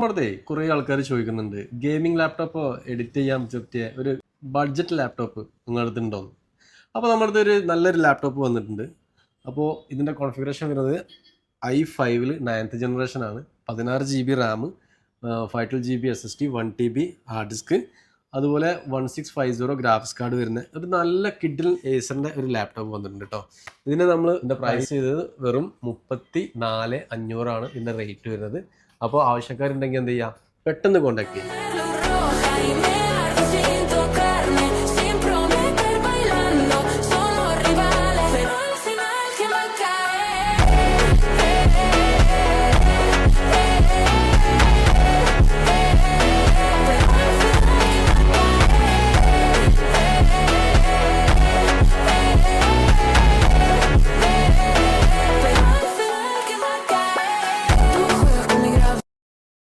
നമ്മുടെ കുറേ ആൾക്കാർ ചോദിക്കുന്നുണ്ട് ഗെയിമിംഗ് ലാപ്ടോപ്പ് എഡിറ്റ് ചെയ്യാൻ പറ്റിയ ഒരു ബഡ്ജറ്റ് ലാപ്ടോപ്പ് നിങ്ങളുടെ അടുത്ത് ഉണ്ടോന്ന്. അപ്പോൾ നമ്മുടെ അടുത്ത് ഒരു നല്ലൊരു ലാപ്ടോപ്പ് വന്നിട്ടുണ്ട്. അപ്പോൾ ഇതിൻ്റെ കോൺഫിഗറേഷൻ വരുന്നത് i5 9th ജനറേഷൻ ആണ്. 16 GB RAM, 512 GB SSD, 1 TB hard disk, അതുപോലെ 1650 ഗ്രാഫിക്സ് കാർഡ് വരുന്ന ഒരു നല്ല കിഡിൽ ഏസറിൻ്റെ ഒരു ലാപ്ടോപ്പ് വന്നിട്ടുണ്ട് കേട്ടോ. ഇതിന് നമ്മൾ ഇതിൻ്റെ പ്രൈസ് ചെയ്തത് വെറും 34,500 ആണ് ഇതിൻ്റെ റേറ്റ് വരുന്നത്. അപ്പോൾ ആവശ്യക്കാരുണ്ടെങ്കിൽ എന്ത് ചെയ്യുക, പെട്ടെന്ന് കോൺടാക്ട് ചെയ്യുക.